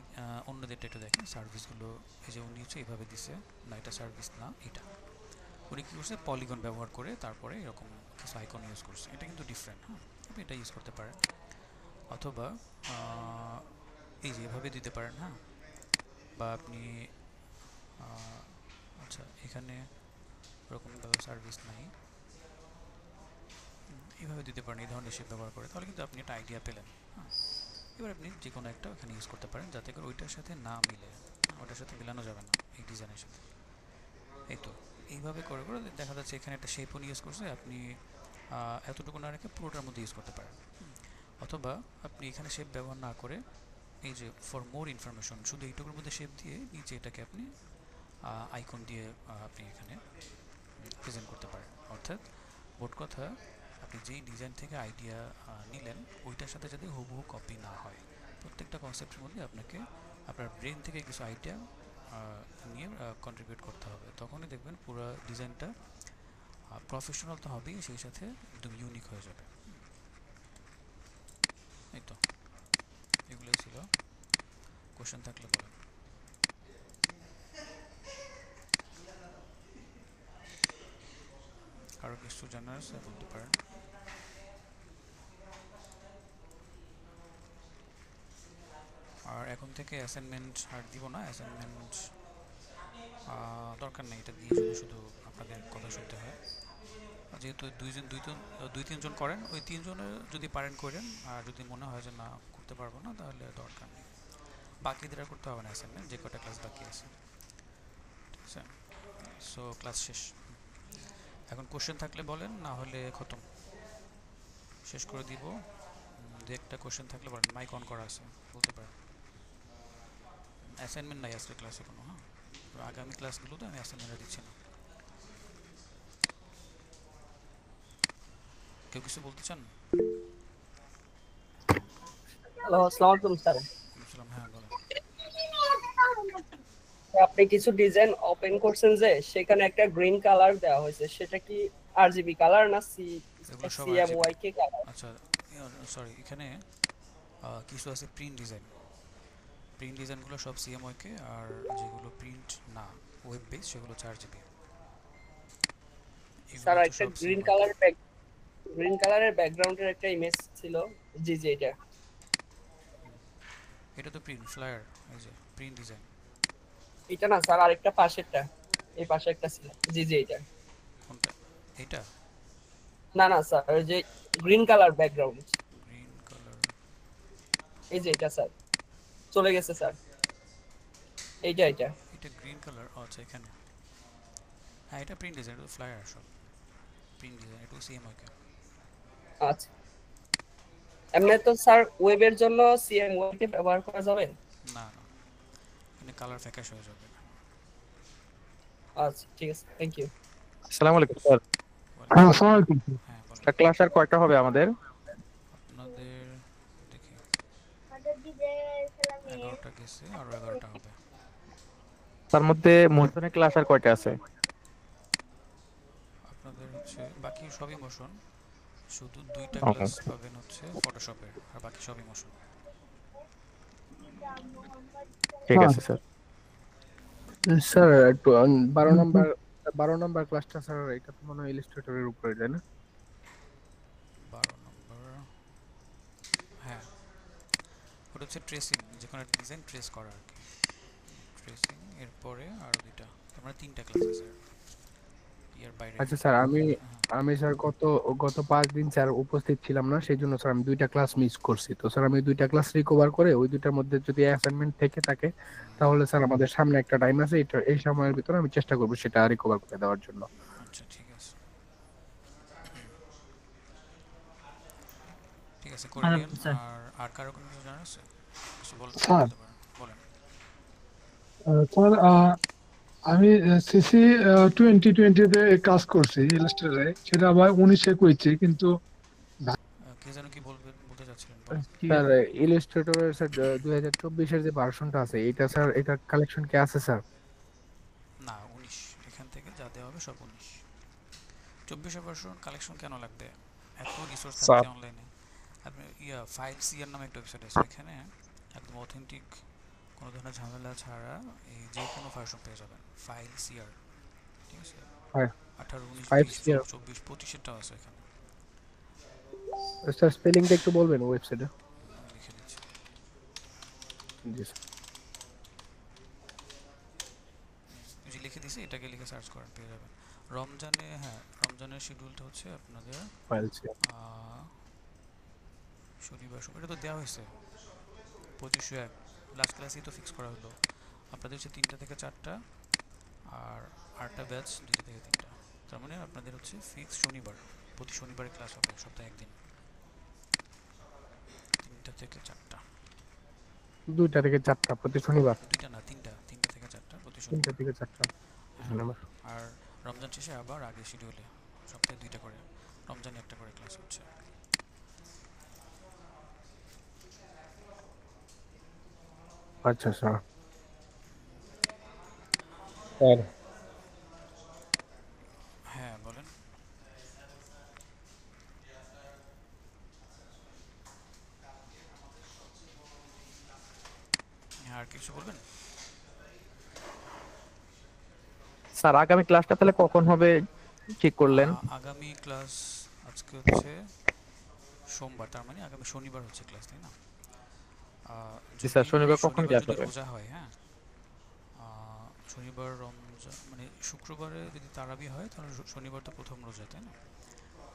Speaker 1: অন্যদেরটা একটু দেখেন, সার্ভিসগুলো এই যে উনি হচ্ছে এইভাবে দিছে, না এটা সার্ভিস না, এটা উনি কী করছে পলিগন ব্যবহার করে তারপরে এরকম কিছু আইকন ইউজ করছে, এটা কিন্তু ডিফারেন্ট। হ্যাঁ, আপনি এটা ইউজ করতে পারেন, অথবা এই যে এভাবে দিতে পারেন। হ্যাঁ, বা আপনি আচ্ছা এখানে ওরকমভাবে সার্ভিস নাই, এইভাবে দিতে পারেন, এই ধরনের শেপ ব্যবহার করে। তাহলে কিন্তু আপনি একটা আইডিয়া পেলেন। হ্যাঁ, এবার আপনি যে কোনো একটা এখানে ইউজ করতে পারেন যাতে করে ওইটার সাথে না মিলে, ওটার সাথে মেলানো যাবে না এই ডিজাইনের সাথে। এই তো এইভাবে করে করে দেখা যাচ্ছে এখানে একটা শেপও ইউজ করছে, আপনি এতটুকু না রেখে পুরোটার মধ্যে ইউজ করতে পারেন। অথবা আপনি এখানে শেপ ব্যবহার না করে এই যে ফর মোর ইনফরমেশন শুধু এইটুকুর মধ্যে শেপ দিয়ে নিচে এটাকে আপনি আইকন দিয়ে আপনি এখানে প্রেজেন্ট করতে পারেন। অর্থাৎ মোট কথা, আপনি যেই ডিজাইন থেকে আইডিয়া নিলেন ওইটার সাথে যাতে হুবহু কপি না হয়, প্রত্যেকটা কনসেপ্টের মধ্যে আপনাকে আপনার ব্রেন থেকে কিছু আইডিয়া নিয়ে কন্ট্রিবিউট করতে হবে। তখনই দেখবেন পুরো ডিজাইনটা প্রফেশনাল তো হবেই, সেই সাথে একদম ইউনিক হয়ে যাবে। এই তো এগুলোই ছিল, কোশ্চেন থাকলে বলেন। কারো কিছু জানার আছে বলতে পারেন। আর এখন থেকে অ্যাসাইনমেন্ট আর দিব না, অ্যাসাইনমেন্ট দরকার নেই, এটা দিয়ে শুধু শুধু আপনাদের কথা শুনতে হয়। যেহেতু দুই তিনজন করেন, ওই তিনজনের যদি পারেন করেন, আর যদি মনে হয় যে না করতে পারবো না তাহলে দরকার নেই, বাকিদের আর করতে হবে না অ্যাসাইনমেন্ট, যে কটা ক্লাস বাকি আছে। ঠিক আছে, সো ক্লাস শেষ। এখন কোশ্চেন থাকলে বলেন, না হলে খতম, শেষ করে দিব। দু একটা কোশ্চেন থাকলে বলেন, মাইক অন করা আছে, বলতে পারেন। অ্যাসাইনমেন্ট নাই আজকে ক্লাসে কোনো। হ্যাঁ, আগামী ক্লাসগুলোতে আমি অ্যাসাইনমেন্ট দিচ্ছি না। কেউ কিছু বলতে চান?
Speaker 2: হ্যালো, আসসালামু আলাইকুম স্যার।
Speaker 1: সালাম, হ্যাঁ বলেন।
Speaker 2: আপনি কিছু ডিজাইন ওপেন করছেন যে সেখানে একটা গ্রিন কালার দেওয়া হয়েছে, সেটা কি আরজিবি কালার না
Speaker 1: এগুলো সব আরজিবি।
Speaker 2: সিএমওয়াই কে কালার?
Speaker 1: আচ্ছা, সরি, এখানে কিছু আছে প্রিন্ট ডিজাইন। প্রিন্ট ডিজাইনগুলো সব সিএমওয়াইকে, আর যেগুলো প্রিন্ট না, ওয়েব বেস, সেগুলো হচ্ছে আরজিবি। এগুলো
Speaker 2: স্যার
Speaker 1: হচ্ছে
Speaker 2: একটা
Speaker 1: সব সিএমওয়াইকে।
Speaker 2: গ্রিন কালারের ব্যাকগ্রাউন্ডের একটা ইমেজ ছিল। জি জি, এটা
Speaker 1: এটা তো প্রিন্ট ফ্লায়ার, এই যে প্রিন্ট ডিজাইন।
Speaker 2: এটা না স্যার, আরেকটা পাশেরটা, এই পাশে একটা ছিল। জি জি, এটা
Speaker 1: কোনটা? এটা
Speaker 2: না না স্যার, ওই যে green colour background,
Speaker 1: green colour.
Speaker 2: এই যে এটা স্যার, চলে গেছে স্যার, এটা
Speaker 1: এটা গ্রিন কালার, আচ্ছা এখানে। হ্যাঁ, এটা প্রিন্ট ডিজাইন, এটা ফ্লায়ার সব প্রিন্ট ডিজাইন, এটা সিএমওয়াইকে।
Speaker 2: আচ্ছা। এমনি তো স্যার ওয়েবের জন্য সিএমওয়াই কে ব্যবহার করা যাবে?
Speaker 1: না না, এখানে কালার ফ্যাকাশ হয়ে যাবে।
Speaker 2: আচ্ছা ঠিক আছে, থ্যাংক ইউ।
Speaker 3: আসসালামু আলাইকুম স্যার।
Speaker 1: ওয়ালাইকুম
Speaker 4: আসসালামু
Speaker 1: আসসালাম।
Speaker 4: আলাইকুম।
Speaker 1: হ্যাঁ বলেন।
Speaker 3: স্যার ক্লাস আর কয়টা হবে আমাদের?
Speaker 1: আপনাদের দেখি, 11টা গেছে, আরও 11টা হবে।
Speaker 3: তার মধ্যে মোশনের ক্লাস আর কয়টা আছে?
Speaker 1: আপনাদের হচ্ছে বাকি সবই মোশন, শুধু 2টা
Speaker 3: ওকে,
Speaker 1: ক্লাস পাবেন হচ্ছে ফটোশপের, আর বাকি সবই মোশন।
Speaker 3: ঠিক
Speaker 4: হ্যাঁ
Speaker 3: আছে স্যার।
Speaker 4: স্যার, একটু 12 নম্বর, 12 নম্বর ক্লাসটা স্যার, এটা তো মনে হয় ইলাস্ট্রেটরের উপরে, তাই না?
Speaker 1: 12 নম্বর, হ্যাঁ, ওটা হচ্ছে ট্রেসিং, যে কোনো একটা ডিজাইন ট্রেস করা আর কি। ট্রেসিং এরপরে আরও 2টা, তার মানে 3টা ক্লাস আছে ইয়ার বাইরে।
Speaker 4: আচ্ছা স্যার, আমি
Speaker 1: হ্যাঁ,
Speaker 4: আমি স্যার গত গত 5 দিন স্যার উপস্থিত ছিলাম না, সেই জন্য স্যার আমি 2টা ক্লাস মিস করছি। তো স্যার আমি 2টা ক্লাস রিকভার করে ওই 2টার মধ্যে যদি অ্যাসাইনমেন্ট থেকে থাকে, তাহলে স্যার আমাদের সামনে একটা টাইম আছে, এই সময়ের ভিতরে আমি চেষ্টা করবো সেটা রিকভার করে দেওয়ার জন্য।
Speaker 1: আচ্ছা ঠিক আছে, ঠিক আছে করে নিন।
Speaker 2: আচ্ছা স্যার।
Speaker 1: আর আর কারো কোনো কিছু জানার আছে? কিছু বলতে থাকলে
Speaker 4: স্যার,
Speaker 1: বলতে পারেন, বলেন।
Speaker 4: স্যার আমি সিসি 2020-তে কাজ করছি ইলাস্ট্রেটরে, সেটা আবার 19-এ করছি, কিন্তু
Speaker 1: কে যেন কি বলতে চাচ্ছিলেন, বলেন।
Speaker 4: স্যার ইলাস্ট্রেটরের স্যার 2024-এর যে ভার্সনটা আছে, এটা স্যার, এটা কালেকশন কি আছে স্যার?
Speaker 1: না, 19, এখান থেকে যা দেওয়া হবে সব 19। 24 ভার্সন কালেকশন কেন লাগবে? এত রিসোর্স থাকতে
Speaker 3: স্যার
Speaker 1: অনলাইনে। আপনি ফাইল সিআর নামে একটা ওয়েবসাইট আছে, এখানে একদম অথেন্টিক, কোনো ধরনের ঝামেলা ছাড়া এই যে কোনো ভার্সন পেয়ে যাবেন। ফাইল সিআর, ঠিক আছে? 18, 19,
Speaker 4: 5
Speaker 1: 20,
Speaker 4: ইয়ার
Speaker 1: 24, 25-এরটাও আছে এখানে।
Speaker 4: স্যার, স্পেলিংটা একটু বলবেন ওয়েবসাইটে?
Speaker 1: আমি লিখে দিচ্ছি।
Speaker 4: জি স্যার।
Speaker 1: এই যে লিখে দিছি, এটাকে লিখে সার্চ করেন, পেয়ে যাবেন। রমজানে, হ্যাঁ, রমজানের শিডিউলটা হচ্ছে আপনাদের
Speaker 4: ফাইলস।
Speaker 1: শনিবার সময়, এটা তো দেওয়া হয়েছে 25/1, লাস্ট ক্লাসেই তো ফিক্স করা হলো। আপনাদের হচ্ছে 3টা থেকে 4টা, আর আরেকটা ব্যাচ 2টা থেকে 3টা। তার মানে আপনাদের হচ্ছে ফিক্স শনিবার, প্রতি শনিবারে ক্লাস হবে, সপ্তাহে একদিন, 3টা থেকে 4টা।
Speaker 4: 2টা থেকে 4টা প্রতি শনিবার?
Speaker 1: 2টা না, 3টা থেকে 4টা প্রতি
Speaker 4: 3টা
Speaker 1: শনিবার।
Speaker 4: থেকে 4টা
Speaker 1: হ্যাঁ,
Speaker 4: শনিবার।
Speaker 1: আর রমজান শেষে আবার আগে শিডিউলে সপ্তাহে 2টা করে, রমজানে একটা করে ক্লাস হচ্ছে।
Speaker 4: আচ্ছা স্যার। স্যার,
Speaker 1: হ্যাঁ বলেন। হ্যাঁ, আর কিছু বলবেন?
Speaker 3: স্যার আগামী ক্লাসটা তাহলে কখন হবে ঠিক করলেন?
Speaker 1: আগামী ক্লাস আজকে হচ্ছে সোমবার, তার মানে আগামী শনিবার হচ্ছে ক্লাস, তাই না?
Speaker 3: জি স্যার,
Speaker 1: যদি
Speaker 3: শনিবার কখন
Speaker 1: শনিবার
Speaker 3: ক্লাস
Speaker 1: যদি
Speaker 3: হবে?
Speaker 1: রোজা হয়, হ্যাঁ, শনিবার রমজান মানে শুক্রবারে যদি তারাবি হয়, তাহলে শনিবার তো প্রথম রোজা, তাই না?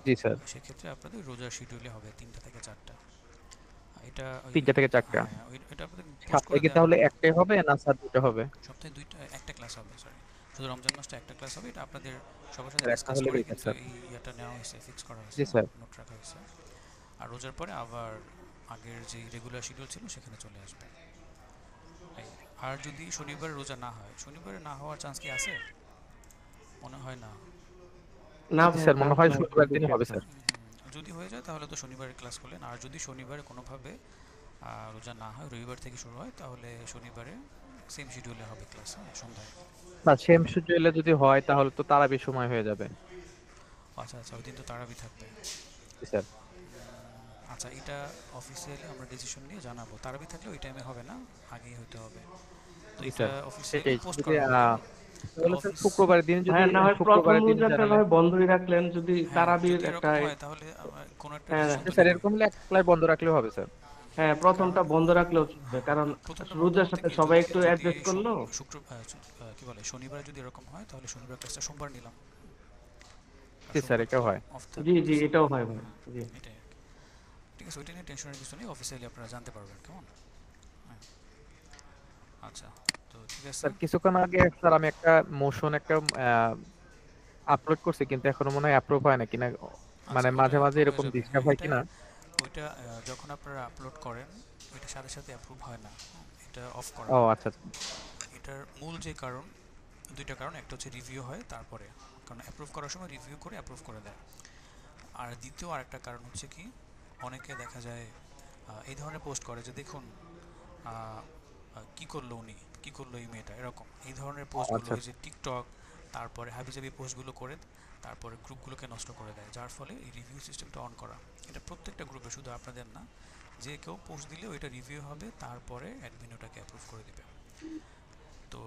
Speaker 3: জি স্যার।
Speaker 1: সেক্ষেত্রে আপনাদের রোজার শিডিউলে হবে 3টা থেকে 4টা। এটা ওই,
Speaker 3: 3টা থেকে 4টা।
Speaker 1: হ্যাঁ এটা আপনাদের পোস্ট করে
Speaker 3: সপ্তাহে কি
Speaker 1: দেওয়া
Speaker 3: তাহলে
Speaker 1: হবে।
Speaker 3: একটাই হবে না স্যার দুটো হবে?
Speaker 1: সপ্তাহে একটা ক্লাস হবে, সরি, শুধু রমজান মাসটা একটা ক্লাস হবে। এটা আপনাদের সবার সাথে
Speaker 3: স্যার একটা
Speaker 1: ডিসকাস
Speaker 3: হলে
Speaker 1: করে
Speaker 3: বেটার
Speaker 1: কিন্তু
Speaker 3: স্যার।
Speaker 1: এই ইয়েটা নেওয়া হয়েছে, ফিক্স করা হয়েছে,
Speaker 3: জি স্যার।
Speaker 1: নোট রাখা হয়েছে। আর রোজার পরে আবার আগের যে রেগুলার শিডিউল ছিল সেখানে চলে আসবে। এই, আর যদি শনিবার রোজা না হয়, শনিবারে না হওয়ার চান্স কি আছে? মনে হয় না।
Speaker 3: জি স্যার, মনে হয় শনিবার দিনই হবে স্যার।
Speaker 1: যদি হয়ে যায় তাহলে তো শনিবারে ক্লাস করলেন, আর যদি শনিবারে কোনোভাবে রোজা না হয়, রবিবার থেকে শুরু হয়, তাহলে শনিবারে সেম শিডিউলে হবে ক্লাস, হ্যাঁ, সন্ধ্যায়।
Speaker 3: না সেম শিডিউলে যদি হয় তাহলে তো তারাবির সময় হয়ে যাবে।
Speaker 1: আচ্ছা আচ্ছা, ওই দিন তো তারাবি থাকবে।
Speaker 3: জি স্যার।
Speaker 1: আচ্ছা, এটা অফিসিয়ালি আমরা ডিসিশন নিয়ে জানাবো। তারাবি থাকলে ওই টাইমে হবে না, আগেই হতে হবে। তো
Speaker 3: জি
Speaker 1: এটা
Speaker 3: স্যার
Speaker 1: অফিসিয়ালি
Speaker 3: সেটাই
Speaker 1: পোস্ট
Speaker 3: যদি
Speaker 1: করা হবে, কেমন?
Speaker 3: তাহলে স্যার
Speaker 1: অফিস,
Speaker 3: শুক্রবারের দিন যদি,
Speaker 5: ভাইয়া না হয় প্রথম
Speaker 3: শুক্রবারের দিন
Speaker 5: রোজাটা না
Speaker 3: জানালে।
Speaker 5: হয় বন্ধই রাখলেন, যদি
Speaker 1: হ্যাঁ,
Speaker 5: তারাবির
Speaker 1: যদি
Speaker 5: একটা।
Speaker 1: এরকম হয় তাহলে কোনো একটা
Speaker 5: হ্যাঁ
Speaker 1: ডিসিশন তো
Speaker 3: স্যার
Speaker 1: নিবই।
Speaker 3: এরকম হলে এক ক্লাস বন্ধ রাখলেও হবে স্যার।
Speaker 5: হ্যাঁ,
Speaker 1: কারণ
Speaker 5: প্রথমটা বন্ধ রাখলেও চলবে, কারণ
Speaker 1: প্রথমটা বন্ধ
Speaker 5: রোজার
Speaker 1: বলতে
Speaker 5: সাথে
Speaker 1: কি,
Speaker 5: সবাই
Speaker 1: যদি
Speaker 5: একটু
Speaker 1: যদি
Speaker 5: অ্যাডজাস্ট করলো।
Speaker 1: কি বলে, শনিবার যদি এরকম হয় তাহলে শনিবার ক্লাসটা সোমবার নিলাম, আর
Speaker 3: জি স্যার
Speaker 1: সোমবার
Speaker 3: এটাও
Speaker 1: তো
Speaker 3: হয়।
Speaker 1: অফ
Speaker 5: জি
Speaker 1: থাকবে
Speaker 5: জি,
Speaker 1: অফিসে।
Speaker 5: এটাও হয় ভাই। জি
Speaker 1: এটাই আর কি। ঠিক আছে, ওইটা নিয়ে টেনশনের কিছু নেই, অফিসিয়ালি আপনারা জানতে পারবেন, কেমন? হ্যাঁ, আচ্ছা, তো ঠিক আছে।
Speaker 3: স্যার কিছুক্ষণ আগে স্যার আমি একটা মোশন একটা আপলোড করছি, কিন্তু এখনো মনে হয় অ্যাপ্রুভ হয় না কিনা,
Speaker 1: আচ্ছা,
Speaker 3: মানে
Speaker 1: ওইটা
Speaker 3: মাঝে মাঝে
Speaker 1: অ্যাপ্রুভ হয়ে
Speaker 3: এরকম
Speaker 1: যাবে,
Speaker 3: ডিস্টার্ব
Speaker 1: হ্যাঁ।
Speaker 3: হয়
Speaker 1: এটা
Speaker 3: কিনা।
Speaker 1: ওইটা যখন আপনারা আপলোড করেন, ওইটা সাথে সাথে অ্যাপ্রুভ হয় না, এটা অফ করা।
Speaker 3: ও আচ্ছা আচ্ছা।
Speaker 1: এটার মূল যে কারণ, দুইটা কারণ, একটা হচ্ছে রিভিউ হয় তারপরে, কারণ অ্যাপ্রুভ করার সময় রিভিউ করে অ্যাপ্রুভ করে দেয়। আর দ্বিতীয় আরেকটা কারণ হচ্ছে কি, অনেকে দেখা যায় এই ধরনের পোস্ট করে যে দেখুন কি করলো উনি, কি করলো এই মেয়েটা, এরকম এই ধরনের
Speaker 3: ও
Speaker 1: পোস্টগুলো,
Speaker 3: আচ্ছা
Speaker 1: ওই যে টিকটক, তারপরে হাবিজাবি পোস্টগুলো করে তারপরে গ্রুপগুলোকে নষ্ট করে দেয়, যার ফলে এই রিভিউ সিস্টেমটা অন করা। এটা প্রত্যেকটা গ্রুপে, শুধু আপনাদের না, যে কেউ পোস্ট দিলে ওইটা রিভিউ হবে, তারপরে অ্যাডমিন ওটাকে অ্যাপ্রুভ করে দিবে। তো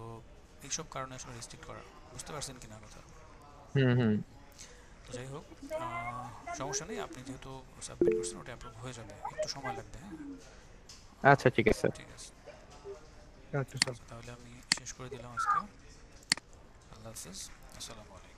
Speaker 1: এইসব কারণে আসলে রেস্ট্রিক্ট করা, বুঝতে পারছেন কিনা কথা?
Speaker 3: হুম হুম।
Speaker 1: তো যাই হোক, সমস্যা নেই, আপনি যেহেতু সাবমিট করছেন ওটা অ্যাপ্রুভ হয়ে যাবে, একটু সময় লাগবে, হ্যাঁ।
Speaker 3: আচ্ছা ঠিক আছে স্যার।
Speaker 1: ঠিক আছে।
Speaker 4: আচ্ছা স্যার।
Speaker 1: আচ্ছা, তাহলে আমি শেষ করে দিলাম আজকে। আল্লাহ হাফিজ, আসসালামু আলাইকুম।